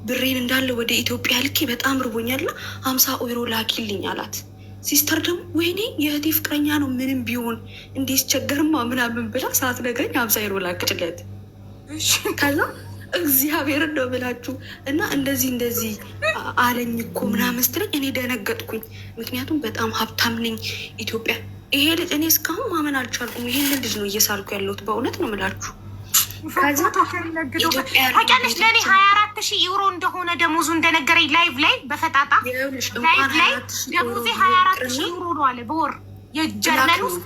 ብሬን እንዳለ ወደ ኢትዮጵያ ልኬ በጣም እርቦኛልና 50 ዩሮ ላኪልኝ አላት። ሲስተር ደግሞ ወይኔ የእህቴ ፍቅረኛ ነው ምንም ቢሆን እንዲስቸገርማ ምናምን ብላ ሳትነግረኝ 50 ዩሮ ላክችለት። ከዛ እግዚአብሔር ነው ብላችሁ እና እንደዚህ አለኝ እኮ ምናምን ስትለኝ እኔ ደነገጥኩኝ። ምክንያቱም በጣም ሀብታም ነኝ ኢትዮጵያ። ይሄ ልጅ እኔ እስካሁን ማመን አልቻልኩም። ይሄንን ልጅ ነው እየሳልኩ ያለሁት። በእውነት ነው የምላችሁ። ታውቂያለሽ ለእኔ 24,000 ዩሮ እንደሆነ ደሞዙ እንደነገረኝ ላይቭ ላይ በፈጣጣ ላይቭ ላይ ደሞዜ 24,000 ዩሮ ነው አለ በወር የጀርመን ውስጥ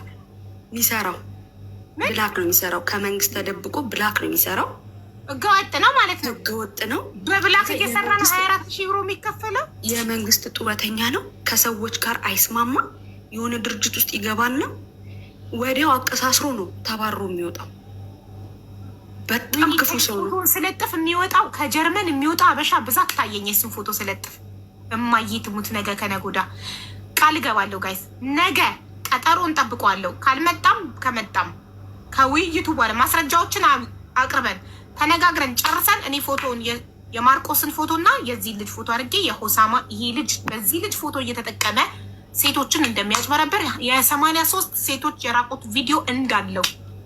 የሚሰራው ብላክ ነው የሚሰራው። ከመንግስት ተደብቆ ብላክ ነው የሚሰራው። ህገወጥ ነው ማለት ነው። ህገወጥ ነው። በብላክ እየሰራ ነው 24,000 ዩሮ የሚከፈለው። የመንግስት ጡረተኛ ነው። ከሰዎች ጋር አይስማማ። የሆነ ድርጅት ውስጥ ይገባና ወዲያው አቀሳስሮ ነው ተባሮ የሚወጣው። በጣም ክፉ ሰው ነው። ስለጥፍ የሚወጣው ከጀርመን የሚወጣው አበሻ ብዛት ታየኝ። የሱን ፎቶ ስለጥፍ እማዬ ትሙት ነገ ከነገ ወዲያ ቃል እገባለሁ ጋይስ፣ ነገ ቀጠሮ እንጠብቀዋለሁ። ካልመጣም ከመጣም ከውይይቱ በኋላ ማስረጃዎችን አቅርበን ተነጋግረን ጨርሰን እኔ ፎቶውን የማርቆስን ፎቶ እና የዚህ ልጅ ፎቶ አድርጌ የሆሳማ ይሄ ልጅ በዚህ ልጅ ፎቶ እየተጠቀመ ሴቶችን እንደሚያጭበረበር የ83 ሴቶች የራቁት ቪዲዮ እንዳለው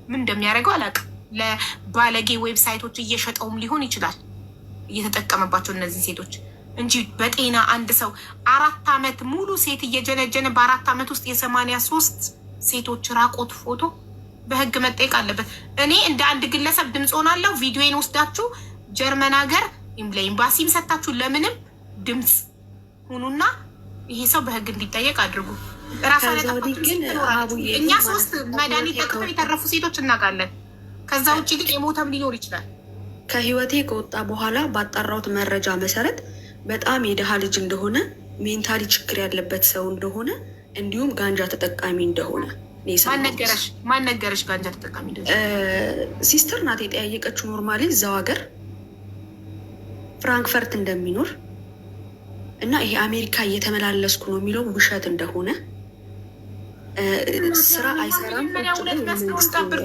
ምን እንደሚያደርገው አላውቅም። ለባለጌ ዌብሳይቶች እየሸጠውም ሊሆን ይችላል እየተጠቀመባቸው እነዚህ ሴቶች እንጂ በጤና አንድ ሰው 4 ዓመት ሙሉ ሴት እየጀነጀነ በ4 ዓመት ውስጥ የ83 ሴቶች ራቆት ፎቶ በህግ መጠየቅ አለበት። እኔ እንደ አንድ ግለሰብ ድምፅ ሆናለሁ። ቪዲዮን ወስዳችሁ ጀርመን ሀገር ለኤምባሲም ሰታችሁ ለምንም ድምፅ ሁኑና ይሄ ሰው በህግ እንዲጠየቅ አድርጉ። እኛ 3 መድኃኒት ጠጥተው የተረፉ ሴቶች እናውቃለን። ከዛ ውጭ ግን የሞተም ሊኖር ይችላል። ከህይወቴ ከወጣ በኋላ ባጣራሁት መረጃ መሰረት በጣም የድሃ ልጅ እንደሆነ፣ ሜንታሊ ችግር ያለበት ሰው እንደሆነ እንዲሁም ጋንጃ ተጠቃሚ እንደሆነ ማን ነገረሽ? ጋንጃ ተጠቃሚ እንደሆነ ሲስተር ናት የጠያየቀችው። ኖርማሊ እዛው ሀገር ፍራንክፈርት እንደሚኖር እና ይሄ አሜሪካ እየተመላለስኩ ነው የሚለው ውሸት እንደሆነ ስራ አይሰራም።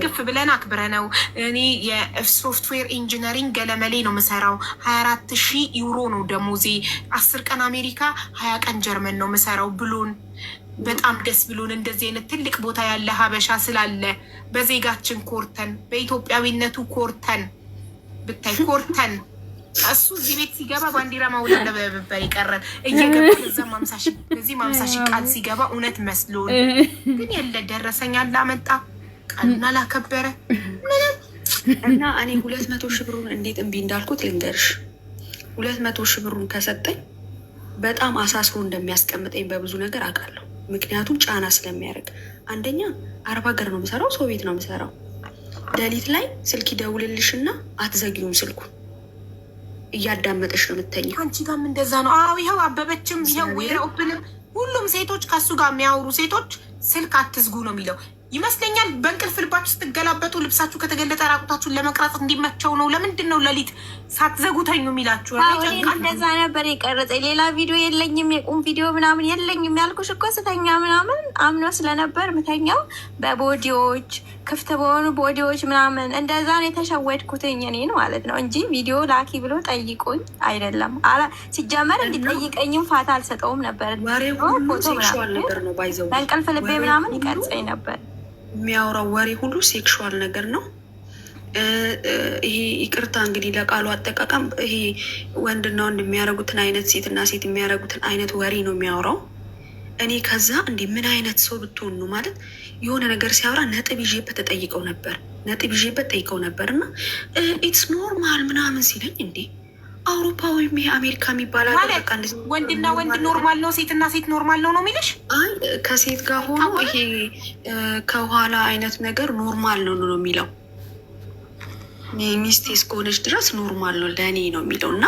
ግፍ ብለን አክብረ ነው። እኔ የሶፍትዌር ኢንጂነሪንግ ገለመሌ ነው ምሰራው። 24,000 ዩሮ ነው ደሞዜ። 10 ቀን አሜሪካ 20 ቀን ጀርመን ነው ምሰራው ብሎን በጣም ደስ ብሎን እንደዚህ አይነት ትልቅ ቦታ ያለ ሀበሻ ስላለ በዜጋችን ኮርተን በኢትዮጵያዊነቱ ኮርተን ብታይ ኮርተን እሱ እዚህ ቤት ሲገባ ባንዲራ ማውለድ ነበር የቀረን እየገባ እዛም 50,000 እዚህ 50,000 ቃል ሲገባ እውነት መስሎን ግን የለ ደረሰኛ ላመጣ ቃሉን አላከበረ ምንም። እና እኔ 200,000 ብሩን እንዴት እምቢ እንዳልኩት ልንገርሽ። 200,000 ብሩን ከሰጠኝ በጣም አሳስሮ እንደሚያስቀምጠኝ በብዙ ነገር አውቃለሁ። ምክንያቱም ጫና ስለሚያደርግ፣ አንደኛ 40 ሀገር ነው የምሰራው፣ ሰው ቤት ነው የምሰራው። ሌሊት ላይ ስልክ ይደውልልሽና አትዘጊውም ስልኩ እያዳመጠሽ ነው የምተኛው። አንቺ ጋርም እንደዛ ነው? አዎ ይኸው አበበችም ይኸው ወይረውብንም ሁሉም ሴቶች ከሱ ጋር የሚያወሩ ሴቶች ስልክ አትዝጉ ነው የሚለው ይመስለኛል። በእንቅልፍ ልባችሁ ስትገላበጡ ልብሳችሁ ከተገለጠ ራቁታችሁን ለመቅረጽ እንዲመቸው ነው። ለምንድን ነው ሌሊት ሳትዘጉ ተኙ የሚላችሁ? እንደዛ ነበር የቀረጸኝ። ሌላ ቪዲዮ የለኝም፣ የቁም ቪዲዮ ምናምን የለኝም ያልኩሽ እኮ ስተኛ ምናምን አምኖ ስለነበር ምተኛው በቦዲዎች ክፍት በሆኑ ቦዲዎች ምናምን እንደዛ ነው የተሸወድኩትኝ እኔን ማለት ነው እንጂ ቪዲዮ ላኪ ብሎ ጠይቁኝ አይደለም። ሲጀመር እንዲጠይቀኝም ፋታ አልሰጠውም ነበር። ፎቶ ምናምን በእንቅልፍ ልቤ ምናምን ይቀርጸኝ ነበር። የሚያወራው ወሬ ሁሉ ሴክሹዋል ነገር ነው። ይሄ ይቅርታ እንግዲህ ለቃሉ አጠቃቀም፣ ይሄ ወንድና ወንድ የሚያደርጉትን አይነት ሴትና ሴት የሚያደርጉትን አይነት ወሬ ነው የሚያወራው። እኔ ከዛ እንዴ ምን አይነት ሰው ብትሆን ነው ማለት የሆነ ነገር ሲያወራ ነጥብ ይዤበት ተጠይቀው ነበር እና ኢትስ ኖርማል ምናምን ሲለኝ እንዴ አውሮፓ ወይም ይሄ አሜሪካ የሚባል ወንድና ወንድ ኖርማል ነው፣ ሴትና ሴት ኖርማል ነው የሚልሽ? አይ ከሴት ጋር ሆኖ ይሄ ከኋላ አይነት ነገር ኖርማል ነው ነው የሚለው። ሚስቴ እስከሆነች ድረስ ኖርማል ነው ለእኔ ነው የሚለው። እና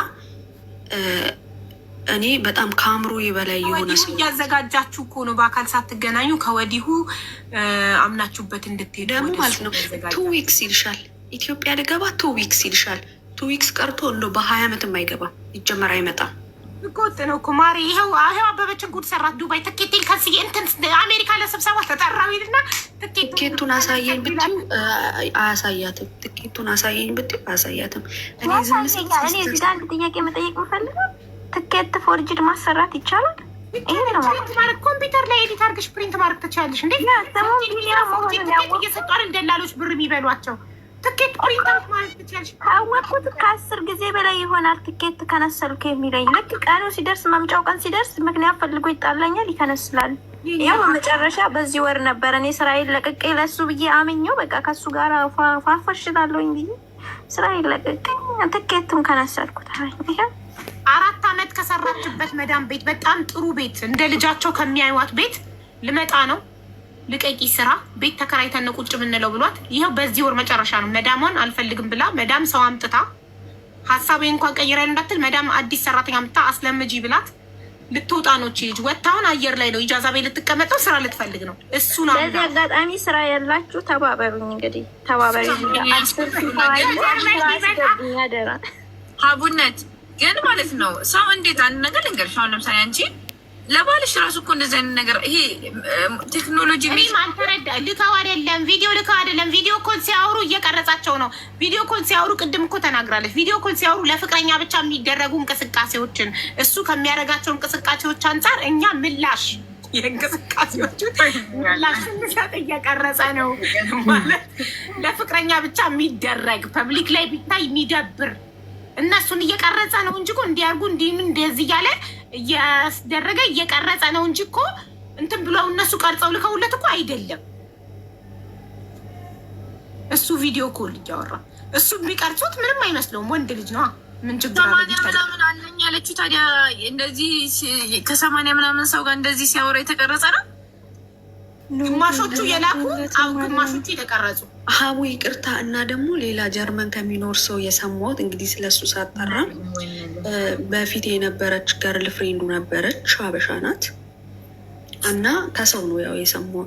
እኔ በጣም ከአእምሮ በላይ የሆነ ሰው እያዘጋጃችሁ እኮ ነው በአካል ሳትገናኙ ከወዲሁ አምናችሁበት እንድትሄዱ ደግሞ ማለት ነው። 2 ዊክስ ይልሻል ኢትዮጵያ ልገባ 2 ዊክስ ይልሻል። 2 ዊክስ ቀርቶ እንደው በ20 ዓመትም አይገባም፣ ይጀመር አይመጣም። ህገወጥ ነው እኮ ማሪ። ይኸው አበበችን ጉድ ሰራት። ዱባይ ትኬቴን ከዚህ እንትን አሜሪካ ለስብሰባ ተጠራዊልና ትኬቱን አሳየኝ ብትይው አያሳያትም። ትኬቱን አሳየኝ ብትይው አያሳያትም። እኔ እዚህ ጋር አንድ ጥያቄ መጠየቅ የምፈልገው ትኬት ፎርጅድ ማሰራት ይቻላል? ይሄ ነው ማለት ኮምፒውተር ላይ ኤዲት አድርገሽ ፕሪንት ማድረግ ትችላለሽ እንዴ? እየሰጡ አይደል ደላሎች ብር የሚበሏቸው። ትኬት ፕሪንት ማድረግ ትችላለሽ። ካወቅኩት ከ10 ጊዜ በላይ ይሆናል ትኬት ከነሰልኩ የሚለኝ። ልክ ቀኑ ሲደርስ መምጫው ቀን ሲደርስ ምክንያት ፈልጎ ይጣላኛል፣ ይከነስላል። ያው በመጨረሻ በዚህ ወር ነበር እኔ ስራዬን ለቅቄ ለሱ ብዬ አምኜው በቃ ከሱ ጋር ፋፋሽላለሁኝ ብዬ ስራ ይለቀቀኝ ትኬቱን ከነሰርኩት ይሄ 4 አመት ከሰራችበት መዳም ቤት በጣም ጥሩ ቤት እንደ ልጃቸው ከሚያዩዋት ቤት ልመጣ ነው ልቀቂ ስራ ቤት ተከራይተን ቁጭ ምንለው ብሏት ይሄው በዚህ ወር መጨረሻ ነው መዳሟን አልፈልግም ብላ መዳም ሰው አምጥታ ሀሳቤ እንኳን ቀይራል እንዳትል መዳም አዲስ ሰራተኛ አምጥታ አስለምጂ ብላት ልትወጣ ነው ልጅ ወጣውን አየር ላይ ነው ኢጃዛ ቤት ልትቀመጠው ስራ ልትፈልግ ነው እሱ ነው። በዚህ አጋጣሚ ስራ ያላችሁ ተባበሩኝ እንግዲህ ተባበሩኝ። ሀቡነት ግን ማለት ነው ሰው እንዴት አንድ ነገር ልንገርሽ አሁን ለምሳሌ አንቺ ለባልሽ ራሱ እኮ እንደዚህ አይነት ነገር ይሄ ቴክኖሎጂ ማንተረዳ ልካው አይደለም ቪዲዮ ኮል ሲያወሩ እየቀረጻቸው ነው። ቪዲዮ ኮል ሲያወሩ ቅድም እኮ ተናግራለች። ቪዲዮ ኮል ሲያወሩ ለፍቅረኛ ብቻ የሚደረጉ እንቅስቃሴዎችን እሱ ከሚያደርጋቸው እንቅስቃሴዎች አንጻር እኛ ምላሽ የእንቅስቃሴዎቹ ምላሽ እንሰጥ እየቀረጸ ነው ማለት ለፍቅረኛ ብቻ የሚደረግ ፐብሊክ ላይ ቢታይ የሚደብር እነሱን እየቀረጸ ነው እንጂ እኮ እንዲያርጉ እንደዚህ እያለ እያስደረገ እየቀረጸ ነው እንጂ እኮ እንትን ብለው እነሱ ቀርጸው ልከውለት እኮ አይደለም። እሱ ቪዲዮ ኮል እያወራ እሱ ቢቀርጹት ምንም አይመስለውም። ወንድ ልጅ ነው። ምን ችግር አለ? ምናምን አለኝ ያለችው ታዲያ እንደዚህ ከ80 ምናምን ሰው ጋር እንደዚህ ሲያወራ የተቀረጸ ነው። ግማሾቹ የላኩ ግማሾቹ የተቀረጹ። ሀቡ ይቅርታ። እና ደግሞ ሌላ ጀርመን ከሚኖር ሰው የሰማሁት እንግዲህ ስለሱ ሳጣራ በፊት የነበረች ገርል ፍሬንዱ ነበረች፣ ሀበሻ ናት። እና ከሰው ነው ያው የሰማሁት